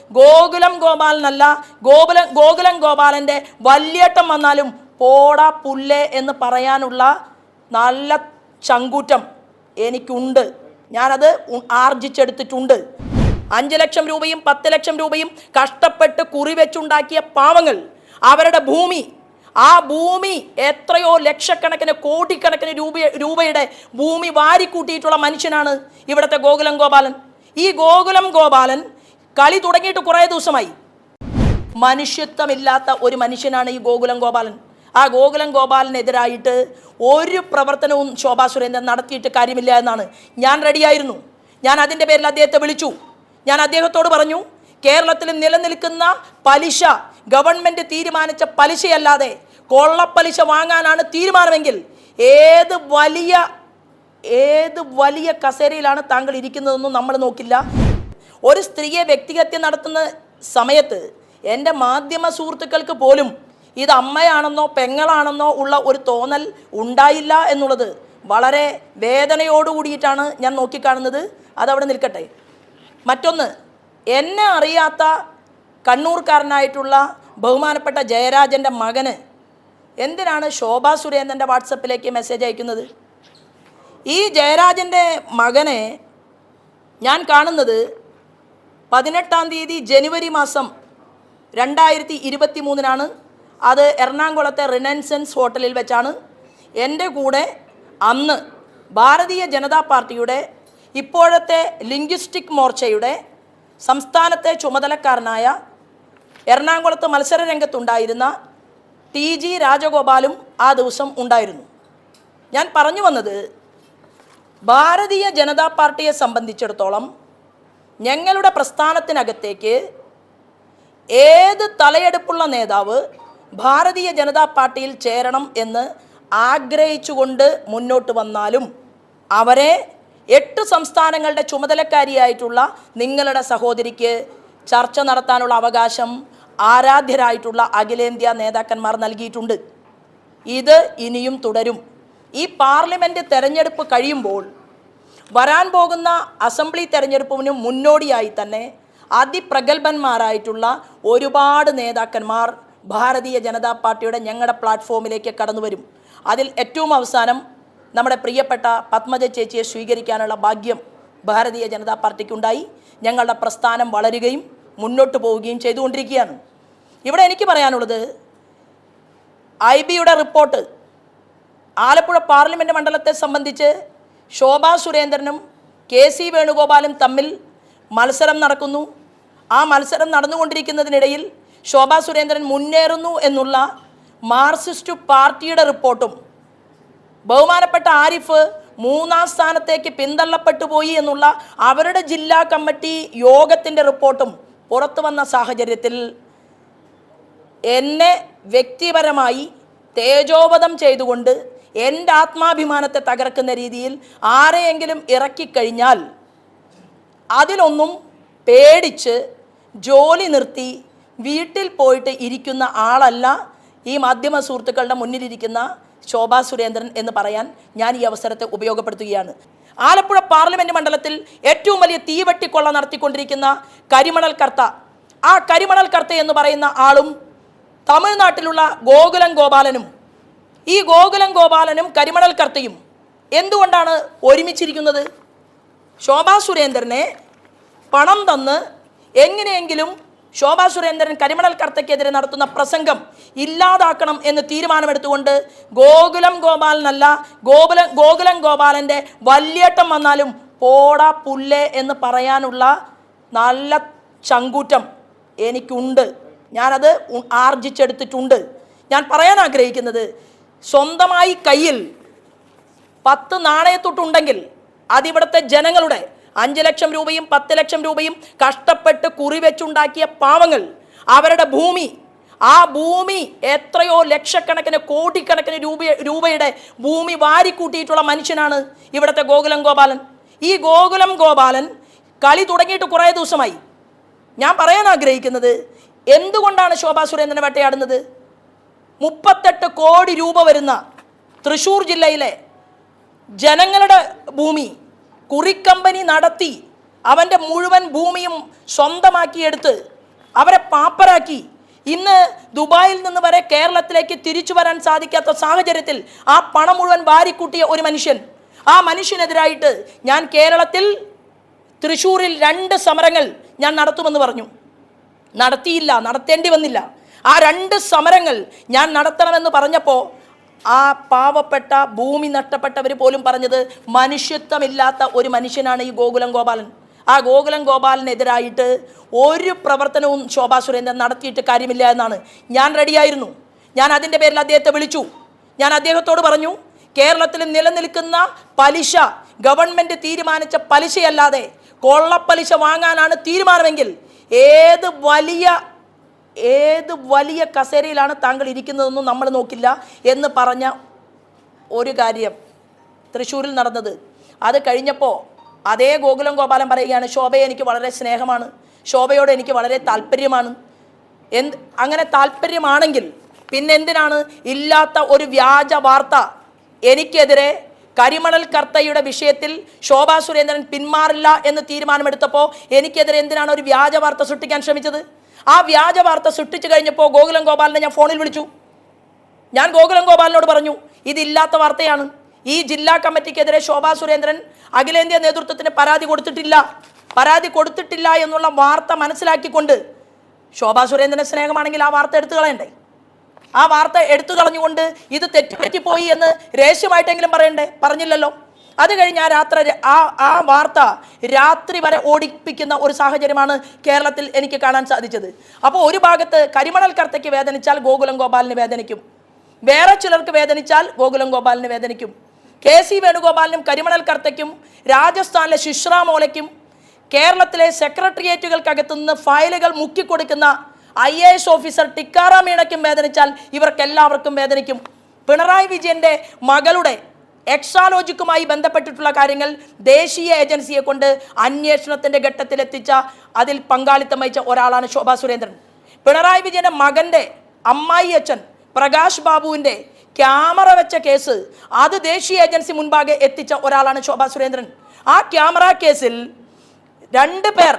ഗോകുലം ഗോപാലനല്ല, ഗോകുലം ഗോപാലൻ്റെ വല്യേട്ടം വന്നാലും പോടാ പുല്ലേ എന്ന് പറയാനുള്ള നല്ല ചങ്കൂറ്റം എനിക്കുണ്ട്. ഞാനത് ആർജിച്ചെടുത്തിട്ടുണ്ട്. 5 ലക്ഷം രൂപയും 10 ലക്ഷം രൂപയും കഷ്ടപ്പെട്ട് കുറിവെച്ചുണ്ടാക്കിയ പാവങ്ങൾ, അവരുടെ ഭൂമി, ആ ഭൂമി എത്രയോ ലക്ഷക്കണക്കിന് കോടിക്കണക്കിന് രൂപയുടെ ഭൂമി വാരിക്കൂട്ടിയിട്ടുള്ള മനുഷ്യനാണ് ഇവിടുത്തെ ഗോകുലം ഗോപാലൻ. ഈ ഗോകുലം ഗോപാലൻ കളി തുടങ്ങിയിട്ട് കുറേ ദിവസമായി. മനുഷ്യത്വമില്ലാത്ത ഒരു മനുഷ്യനാണ് ഈ ഗോകുലം ഗോപാലൻ. ആ ഗോകുലം ഗോപാലനെതിരായിട്ട് ഒരു പ്രവർത്തനവും ശോഭാ സുരേന്ദ്രൻ നടത്തിയിട്ട് കാര്യമില്ല എന്നാണ്. ഞാൻ റെഡിയായിരുന്നു. ഞാൻ അതിൻ്റെ പേരിൽ അദ്ദേഹത്തെ വിളിച്ചു. ഞാൻ അദ്ദേഹത്തോട് പറഞ്ഞു, കേരളത്തിൽ നിലനിൽക്കുന്ന പലിശ ഗവൺമെൻറ് തീരുമാനിച്ച പലിശയല്ലാതെ കൊള്ളപ്പലിശ വാങ്ങാനാണ് തീരുമാനമെങ്കിൽ ഏത് വലിയ കസേരയിലാണ് താങ്കൾ ഇരിക്കുന്നതെന്നും നമ്മൾ നോക്കില്ല. ഒരു സ്ത്രീയെ വ്യക്തിഹത്യ നടത്തുന്ന സമയത്ത് എൻ്റെ മാധ്യമ സുഹൃത്തുക്കൾക്ക് പോലും ഇത് അമ്മയാണെന്നോ പെങ്ങളാണെന്നോ ഉള്ള ഒരു തോന്നൽ ഉണ്ടായില്ല എന്നുള്ളത് വളരെ വേദനയോടുകൂടിയിട്ടാണ് ഞാൻ നോക്കിക്കാണുന്നത്. അതവിടെ നിൽക്കട്ടെ. മറ്റൊന്ന്, എന്നെ അറിയാത്ത കണ്ണൂർക്കാരനായിട്ടുള്ള ബഹുമാനപ്പെട്ട ജയരാജൻ്റെ മകന് എന്തിനാണ് ശോഭാ സുരേന്ദ്രൻ്റെ വാട്സപ്പിലേക്ക് മെസ്സേജ് അയക്കുന്നത്? ഈ ജയരാജൻ്റെ മകനെ ഞാൻ കാണുന്നത് 18-ാം തീയതി ജനുവരി മാസം 2023 അത് എറണാകുളത്തെ റിനൻസൻസ് ഹോട്ടലിൽ വെച്ചാണ്. എൻ്റെ കൂടെ അന്ന് ഭാരതീയ ജനതാ പാർട്ടിയുടെ ഇപ്പോഴത്തെ ലിംഗ്വിസ്റ്റിക് മോർച്ചയുടെ സംസ്ഥാനത്തെ ചുമതലക്കാരനായ എറണാകുളത്ത് മത്സര രംഗത്തുണ്ടായിരുന്ന TG രാജഗോപാലും ആ ദിവസം ഉണ്ടായിരുന്നു. ഞാൻ പറഞ്ഞു വന്നത്, ഭാരതീയ ജനതാ പാർട്ടിയെ സംബന്ധിച്ചിടത്തോളം ഞങ്ങളുടെ പ്രസ്ഥാനത്തിനകത്തേക്ക് ഏത് തലയെടുപ്പുള്ള നേതാവ് ഭാരതീയ ജനതാ പാർട്ടിയിൽ ചേരണം എന്ന് ആഗ്രഹിച്ചുകൊണ്ട് മുന്നോട്ട് വന്നാലും അവരെ 8 സംസ്ഥാനങ്ങളുടെ ചുമതലക്കാരിയായിട്ടുള്ള നിങ്ങളുടെ സഹോദരിക്ക് ചർച്ച നടത്താനുള്ള അവകാശം ആരാധ്യരായിട്ടുള്ള അഖിലേന്ത്യാ നേതാക്കന്മാർ നൽകിയിട്ടുണ്ട്. ഇത് ഇനിയും തുടരും. ഈ പാർലമെൻറ്റ് തെരഞ്ഞെടുപ്പ് കഴിയുമ്പോൾ വരാൻ പോകുന്ന അസംബ്ലി തെരഞ്ഞെടുപ്പിന് മുന്നോടിയായി തന്നെ അതിപ്രഗത്ഭന്മാരായിട്ടുള്ള ഒരുപാട് നേതാക്കന്മാർ ഭാരതീയ ജനതാ പാർട്ടിയുടെ ഞങ്ങളുടെ പ്ലാറ്റ്ഫോമിലേക്ക് കടന്നു വരും. അതിൽ ഏറ്റവും അവസാനം നമ്മുടെ പ്രിയപ്പെട്ട പത്മജ ചേച്ചിയെ സ്വീകരിക്കാനുള്ള ഭാഗ്യം ഭാരതീയ ജനതാ പാർട്ടിക്കുണ്ടായി. ഞങ്ങളുടെ പ്രസ്ഥാനം വളരുകയും മുന്നോട്ട് പോവുകയും ചെയ്തുകൊണ്ടിരിക്കുകയാണ്. ഇവിടെ എനിക്ക് പറയാനുള്ളത്, IBയുടെ റിപ്പോർട്ട് ആലപ്പുഴ പാർലമെൻറ്റ് മണ്ഡലത്തെ സംബന്ധിച്ച് ശോഭാ സുരേന്ദ്രനും KC വേണുഗോപാലും തമ്മിൽ മത്സരം നടക്കുന്നു. ആ മത്സരം നടന്നുകൊണ്ടിരിക്കുന്നതിനിടയിൽ ശോഭാ സുരേന്ദ്രൻ മുന്നേറുന്നു എന്നുള്ള മാർക്സിസ്റ്റ് പാർട്ടിയുടെ റിപ്പോർട്ടും ബഹുമാനപ്പെട്ട ആരിഫ് 3-ാം സ്ഥാനത്തേക്ക് പിന്തള്ളപ്പെട്ടു പോയി എന്നുള്ള അവരുടെ ജില്ലാ കമ്മിറ്റി യോഗത്തിൻ്റെ റിപ്പോർട്ടും പുറത്തു വന്ന സാഹചര്യത്തിൽ എന്നെ വ്യക്തിപരമായി തേജോവധം ചെയ്തുകൊണ്ട് എൻ്റെ ആത്മാഭിമാനത്തെ തകർക്കുന്ന രീതിയിൽ ആരെയെങ്കിലും ഇറക്കിക്കഴിഞ്ഞാൽ അതിലൊന്നും പേടിച്ച് ജോലി നിർത്തി വീട്ടിൽ പോയിട്ട് ഇരിക്കുന്ന ആളല്ല ഈ മാധ്യമ സുഹൃത്തുക്കളുടെ മുന്നിലിരിക്കുന്ന ശോഭാ സുരേന്ദ്രൻ എന്ന് പറയാൻ ഞാൻ ഈ അവസരത്തെ ഉപയോഗപ്പെടുത്തുകയാണ്. ആലപ്പുഴ പാർലമെൻറ്റ് മണ്ഡലത്തിൽ ഏറ്റവും വലിയ തീവെട്ടിക്കൊള്ള നടത്തിക്കൊണ്ടിരിക്കുന്ന കരിമണൽ കർത്ത, ആ കരിമണൽ കർത്ത എന്ന് പറയുന്ന ആളും തമിഴ്നാട്ടിലുള്ള ഗോകുലം ഗോപാലനും, ഈ ഗോകുലം ഗോപാലനും കരിമണൽ കർത്തയും എന്തുകൊണ്ടാണ് ഒരുമിച്ചിരിക്കുന്നത്? ശോഭാ സുരേന്ദ്രനെ പണം തന്ന് എങ്ങനെയെങ്കിലും ശോഭാ സുരേന്ദ്രൻ കരിമണൽ കർത്തയ്ക്കെതിരെ നടത്തുന്ന പ്രസംഗം ഇല്ലാതാക്കണം എന്ന് തീരുമാനമെടുത്തുകൊണ്ട് ഗോകുലം ഗോപാലനല്ല, ഗോകുലം ഗോപാലൻ്റെ വല്യേട്ടം വന്നാലും പോടാ പുല്ലേ എന്ന് പറയാനുള്ള നല്ല ചങ്കൂറ്റം എനിക്കുണ്ട്. ഞാനത് ആർജിച്ചെടുത്തിട്ടുണ്ട്. ഞാൻ പറയാൻ ആഗ്രഹിക്കുന്നത്, സ്വന്തമായി കയ്യിൽ 10 നാണയത്തൊട്ടുണ്ടെങ്കിൽ അതിവിടുത്തെ ജനങ്ങളുടെ 5 ലക്ഷം രൂപയും 10 ലക്ഷം രൂപയും കഷ്ടപ്പെട്ട് കുറിവെച്ചുണ്ടാക്കിയ പാവങ്ങൾ, അവരുടെ ഭൂമി, ആ ഭൂമി എത്രയോ ലക്ഷക്കണക്കിന് കോടിക്കണക്കിന് രൂപയുടെ ഭൂമി വാരിക്കൂട്ടിയിട്ടുള്ള മനുഷ്യനാണ് ഇവിടുത്തെ ഗോകുലം ഗോപാലൻ. ഈ ഗോകുലം ഗോപാലൻ കളി തുടങ്ങിയിട്ട് കുറേ ദിവസമായി. ഞാൻ പറയാൻ ആഗ്രഹിക്കുന്നത്, എന്തുകൊണ്ടാണ് ശോഭാ സുരേന്ദ്രനെ വേട്ടയാടുന്നത്? 38 കോടി രൂപ വരുന്ന തൃശ്ശൂർ ജില്ലയിലെ ജനങ്ങളുടെ ഭൂമി കുറിക്കമ്പനി നടത്തി അവൻ്റെ മുഴുവൻ ഭൂമിയും സ്വന്തമാക്കിയെടുത്ത് അവരെ പാപ്പരാക്കി ഇന്ന് ദുബായിൽ നിന്ന് വരെ കേരളത്തിലേക്ക് തിരിച്ചു വരാൻ സാധിക്കാത്ത സാഹചര്യത്തിൽ ആ പണം മുഴുവൻ വാരിക്കൂട്ടിയ ഒരു മനുഷ്യൻ, ആ മനുഷ്യനെതിരായിട്ട് ഞാൻ കേരളത്തിൽ തൃശ്ശൂരിൽ 2 സമരങ്ങൾ ഞാൻ നടത്തുമെന്ന് പറഞ്ഞു. നടത്തിയില്ല, നടത്തേണ്ടി വന്നില്ല. ആ 2 സമരങ്ങൾ ഞാൻ നടത്തണമെന്ന് പറഞ്ഞപ്പോൾ ആ പാവപ്പെട്ട ഭൂമി നഷ്ടപ്പെട്ടവർ പോലും പറഞ്ഞത് മനുഷ്യത്വമില്ലാത്ത ഒരു മനുഷ്യനാണ് ഈ ഗോകുലം ഗോപാലൻ. ആ ഗോകുലം ഗോപാലിനെതിരായിട്ട് ഒരു പ്രവർത്തനവും ശോഭാ സുരേന്ദ്രൻ നടത്തിയിട്ട് കാര്യമില്ല എന്നാണ്. ഞാൻ റെഡിയായിരുന്നു. ഞാൻ അതിൻ്റെ പേരിൽ അദ്ദേഹത്തെ വിളിച്ചു. ഞാൻ അദ്ദേഹത്തോട് പറഞ്ഞു, കേരളത്തിൽ നിലനിൽക്കുന്ന പലിശ ഗവൺമെൻറ് തീരുമാനിച്ച പലിശയല്ലാതെ കൊള്ളപ്പലിശ വാങ്ങാനാണ് തീരുമാനമെങ്കിൽ ഏത് വലിയ കസേരയിലാണ് താങ്കൾ ഇരിക്കുന്നതെന്നും നമ്മൾ നോക്കില്ല എന്ന് പറഞ്ഞ ഒരു കാര്യം തൃശ്ശൂരിൽ നടന്നത്. അത് കഴിഞ്ഞപ്പോൾ അതേ ഗോകുലം ഗോപാലൻ പറയുകയാണ്, ശോഭയെ എനിക്ക് വളരെ സ്നേഹമാണ്, ശോഭയോട് എനിക്ക് വളരെ താല്പര്യമാണ്. അങ്ങനെ താല്പര്യമാണെങ്കിൽ പിന്നെന്തിനാണ് ഇല്ലാത്ത ഒരു വ്യാജ വാർത്ത എനിക്കെതിരെ കരിമണൽ കർത്തയുടെ വിഷയത്തിൽ ശോഭാ സുരേന്ദ്രൻ പിന്മാറില്ല എന്ന് തീരുമാനമെടുത്തപ്പോൾ എനിക്കെതിരെ എന്തിനാണ് ഒരു വ്യാജ വാർത്ത സൃഷ്ടിക്കാൻ ശ്രമിച്ചത്? ആ വ്യാജ വാർത്ത സൃഷ്ടിച്ചു കഴിഞ്ഞപ്പോൾ ഗോകുലം ഗോപാലിനെ ഞാൻ ഫോണിൽ വിളിച്ചു. ഞാൻ ഗോകുലം ഗോപാലിനോട് പറഞ്ഞു, ഇതില്ലാത്ത വാർത്തയാണ്. ഈ ജില്ലാ കമ്മിറ്റിക്കെതിരെ ശോഭാ സുരേന്ദ്രൻ അഖിലേന്ത്യാ നേതൃത്വത്തിന് പരാതി കൊടുത്തിട്ടില്ല എന്നുള്ള വാർത്ത മനസ്സിലാക്കിക്കൊണ്ട് ശോഭാ സുരേന്ദ്രൻ്റെ സ്നേഹമാണെങ്കിൽ ആ വാർത്ത എടുത്തു കളയണ്ടേ? ആ വാർത്ത എടുത്തു കളഞ്ഞുകൊണ്ട് ഇത് തെറ്റിപ്പോയി എന്ന് രഹസ്യമായിട്ടെങ്കിലും പറയണ്ടേ? പറഞ്ഞില്ലല്ലോ. അത് കഴിഞ്ഞ് ആ വാർത്ത രാത്രി വരെ ഓടിപ്പിക്കുന്ന ഒരു സാഹചര്യമാണ് കേരളത്തിൽ എനിക്ക് കാണാൻ സാധിച്ചത്. അപ്പോൾ ഒരു ഭാഗത്ത് കരിമണൽ കർത്തയ്ക്ക് വേദനിച്ചാൽ ഗോകുലം ഗോപാലിന് വേദനിക്കും, വേറെ ചിലർക്ക് വേദനിച്ചാൽ ഗോകുലം ഗോപാലിന് വേദനിക്കും. KC വേണുഗോപാലിനും കരിമണൽ കർത്തയ്ക്കും രാജസ്ഥാനിലെ ശിശ്രാ മോലയ്ക്കും കേരളത്തിലെ സെക്രട്ടേറിയറ്റുകൾക്കകത്തുനിന്ന് ഫയലുകൾ മുക്കിക്കൊടുക്കുന്ന IAS ഓഫീസർ ടിക്കാറാം മീണയ്ക്കും വേദനിച്ചാൽ ഇവർക്കെല്ലാവർക്കും വേദനിക്കും. പിണറായി വിജയൻ്റെ മകളുടെ എക്സാലോജിക്കുമായി ബന്ധപ്പെട്ടിട്ടുള്ള കാര്യങ്ങൾ ദേശീയ ഏജൻസിയെ കൊണ്ട് അന്വേഷണത്തിൻ്റെ ഘട്ടത്തിലെത്തിച്ച അതിൽ പങ്കാളിത്തം വഹിച്ച ഒരാളാണ് ശോഭാ സുരേന്ദ്രൻ. പിണറായി വിജയൻ്റെ മകൻ്റെ അമ്മായി അച്ഛൻ പ്രകാശ് ബാബുവിൻ്റെ ക്യാമറ വെച്ച കേസ് അത് ദേശീയ ഏജൻസി മുൻപാകെ എത്തിച്ച ഒരാളാണ് ശോഭാ സുരേന്ദ്രൻ. ആ ക്യാമറ കേസിൽ 2 പേർ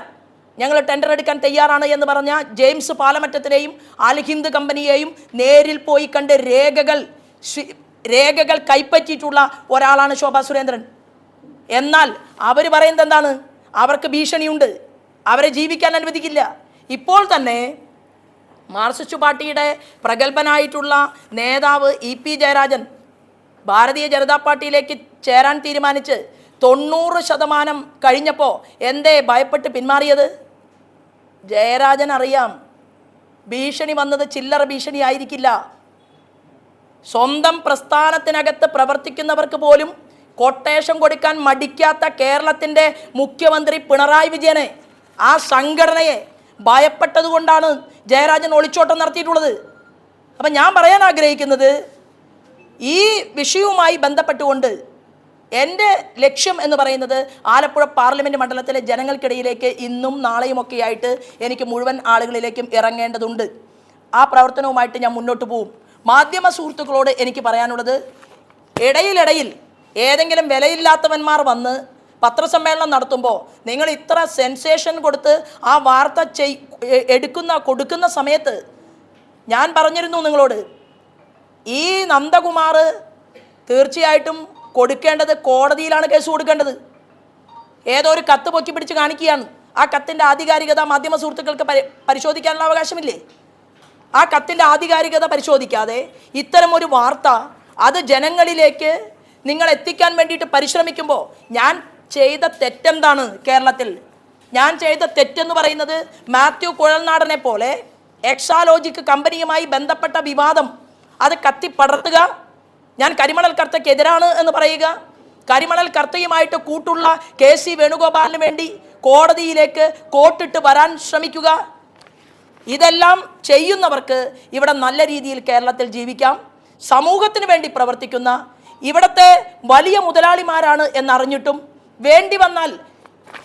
ഞങ്ങൾ ടെൻഡർ എടുക്കാൻ തയ്യാറാണ് എന്ന് പറഞ്ഞ ജെയിംസ് പാലമറ്റത്തിനെയും അൽഹിന്ദ് കമ്പനിയെയും നേരിൽ പോയി കണ്ട് രേഖകൾ കൈപ്പറ്റിയിട്ടുള്ള ഒരാളാണ് ശോഭാ സുരേന്ദ്രൻ. എന്നാൽ അവർ പറയുന്നത് എന്താണ്? അവർക്ക് ഭീഷണിയുണ്ട്, അവരെ ജീവിക്കാൻ അനുവദിക്കില്ല. ഇപ്പോൾ തന്നെ മാർക്സിസ്റ്റ് പാർട്ടിയുടെ പ്രഗത്ഭനായിട്ടുള്ള നേതാവ് EP ജയരാജൻ ഭാരതീയ ജനതാ പാർട്ടിയിലേക്ക് ചേരാൻ തീരുമാനിച്ച് 90% കഴിഞ്ഞപ്പോൾ എന്തേ ഭയപ്പെട്ട് പിന്മാറിയത്? ജയരാജൻ അറിയാം, ഭീഷണി വന്നത് ചില്ലറ ഭീഷണി ആയിരിക്കില്ല. സ്വന്തം പ്രസ്ഥാനത്തിനകത്ത് പ്രവർത്തിക്കുന്നവർക്ക് പോലും കൊട്ടേഷൻ കൊടുക്കാൻ മടിക്കാത്ത കേരളത്തിൻ്റെ മുഖ്യമന്ത്രി പിണറായി വിജയനെ, ആ സംഘടനയെ ഭയപ്പെട്ടതുകൊണ്ടാണ് ജയരാജൻ ഒളിച്ചോട്ടം നടത്തിയിട്ടുള്ളത്. അപ്പം ഞാൻ പറയാൻ ആഗ്രഹിക്കുന്നത്, ഈ വിഷയവുമായി ബന്ധപ്പെട്ടുകൊണ്ട് എൻ്റെ ലക്ഷ്യം എന്ന് പറയുന്നത് ആലപ്പുഴ പാർലമെൻറ്റ് മണ്ഡലത്തിലെ ജനങ്ങൾക്കിടയിലേക്ക് ഇന്നും നാളെയുമൊക്കെ ആയിട്ട് എനിക്ക് മുഴുവൻ ആളുകളിലേക്കും ഇറങ്ങേണ്ടതുണ്ട്. ആ പ്രവർത്തനവുമായിട്ട് ഞാൻ മുന്നോട്ട് പോവും. മാധ്യമ സുഹൃത്തുക്കളോട് എനിക്ക് പറയാനുള്ളത്, ഇടയിൽ ഏതെങ്കിലും വിലയില്ലാത്തവന്മാർ വന്ന് പത്രസമ്മേളനം നടത്തുമ്പോൾ നിങ്ങൾ ഇത്ര സെൻസേഷൻ കൊടുത്ത് ആ വാർത്ത കൊടുക്കുന്ന സമയത്ത് ഞാൻ പറഞ്ഞിരുന്നു നിങ്ങളോട്, ഈ നന്ദകുമാർ തീർച്ചയായിട്ടും കൊടുക്കേണ്ടത് കോടതിയിലാണ് കേസ് കൊടുക്കേണ്ടത്. ഏതോ ഒരു കത്ത് പൊക്കി പിടിച്ച് കാണിക്കുകയാണ്. ആ കത്തിൻ്റെ ആധികാരികത മാധ്യമ സുഹൃത്തുക്കൾക്ക് പരിശോധിക്കാനുള്ള അവകാശമില്ലേ? ആ കത്തിൻ്റെ ആധികാരികത പരിശോധിക്കാതെ ഇത്തരമൊരു വാർത്ത അത് ജനങ്ങളിലേക്ക് നിങ്ങൾ എത്തിക്കാൻ വേണ്ടിയിട്ട് പരിശ്രമിക്കുമ്പോൾ ഞാൻ ചെയ്ത തെറ്റെന്താണ്? കേരളത്തിൽ ഞാൻ ചെയ്ത തെറ്റെന്ന് പറയുന്നത് മാത്യു കുഴൽനാടനെ പോലെ എക്സാലോജിക് കമ്പനിയുമായി ബന്ധപ്പെട്ട വിവാദം അത് കത്തിപ്പടർത്തുക, ഞാൻ കരിമണൽ കർത്തയ്ക്കെതിരാണ് എന്ന് പറയുക, കരിമണൽ കർത്തയുമായിട്ട് കൂട്ടുള്ള KC വേണുഗോപാലിന് വേണ്ടി കോടതിയിലേക്ക് കോട്ടിട്ട് വരാൻ ശ്രമിക്കുക. ഇതെല്ലാം ചെയ്യുന്നവർക്ക് ഇവിടെ നല്ല രീതിയിൽ കേരളത്തിൽ ജീവിക്കാം. സമൂഹത്തിന് വേണ്ടി പ്രവർത്തിക്കുന്ന ഇവിടുത്തെ വലിയ മുതലാളിമാരാണ് എന്നറിഞ്ഞിട്ടും വേണ്ടി വന്നാൽ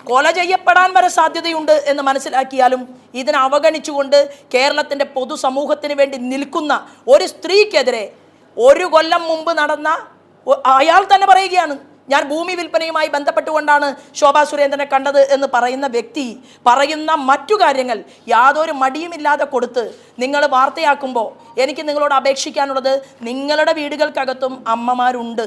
കൊല ചെയ്യപ്പെടാൻ വരെ സാധ്യതയുണ്ട് എന്ന് മനസ്സിലാക്കിയാലും ഇതിനെ അവഗണിച്ചുകൊണ്ട് കേരളത്തിൻ്റെ പൊതുസമൂഹത്തിന് വേണ്ടി നിൽക്കുന്ന ഒരു സ്ത്രീക്കെതിരെ 1 കൊല്ലം മുമ്പ് നടന്ന, അയാൾ തന്നെ പറയുകയാണ്, ഞാൻ ഭൂമി വിൽപ്പനയുമായി ബന്ധപ്പെട്ടുകൊണ്ടാണ് ശോഭാ സുരേന്ദ്രനെ കണ്ടത് എന്ന് പറയുന്ന വ്യക്തി പറയുന്ന മറ്റു കാര്യങ്ങൾ യാതൊരു മടിയുമില്ലാതെ കൊടുത്ത് നിങ്ങൾ വാർത്തയാക്കുമ്പോൾ എനിക്ക് നിങ്ങളോട് അപേക്ഷിക്കാനുള്ളത്, നിങ്ങളുടെ വീടുകൾക്കകത്തും അമ്മമാരുണ്ട്,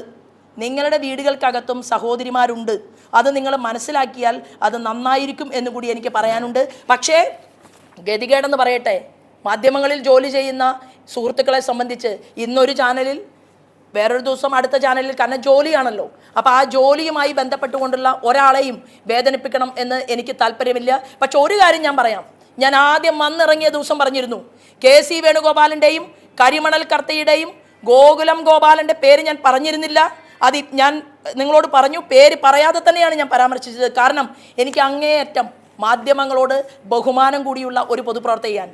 നിങ്ങളുടെ വീടുകൾക്കകത്തും സഹോദരിമാരുണ്ട്. അത് നിങ്ങൾ മനസ്സിലാക്കിയാൽ അത് നന്നായിരിക്കും എന്നുകൂടി എനിക്ക് പറയാനുണ്ട്. പക്ഷേ ഗതികേടെന്ന് പറയട്ടെ, മാധ്യമങ്ങളിൽ ജോലി ചെയ്യുന്ന സുഹൃത്തുക്കളെ സംബന്ധിച്ച് ഇന്നൊരു ചാനലിൽ, വേറൊരു ദിവസം അടുത്ത ചാനലിൽ, കാരണം ജോലിയാണല്ലോ. അപ്പോൾ ആ ജോലിയുമായി ബന്ധപ്പെട്ടുകൊണ്ടുള്ള ഒരാളെയും വേദനിപ്പിക്കണം എന്ന് എനിക്ക് താല്പര്യമില്ല. പക്ഷെ ഒരു കാര്യം ഞാൻ പറയാം, ഞാൻ ആദ്യം വന്നിറങ്ങിയ ദിവസം പറഞ്ഞിരുന്നു, KC വേണുഗോപാലിൻ്റെയും കരിമണൽ കർത്തയുടെയും ഗോകുലം ഗോപാലൻ്റെ പേര് ഞാൻ പറഞ്ഞിരുന്നില്ല. അത് ഞാൻ നിങ്ങളോട് പറഞ്ഞു, പേര് പറയാതെ തന്നെയാണ് ഞാൻ പരാമർശിച്ചത്. കാരണം എനിക്ക് അങ്ങേയറ്റം മാധ്യമങ്ങളോട് ബഹുമാനം കൂടിയുള്ള ഒരു പൊതുപ്രവർത്തകയാണ്.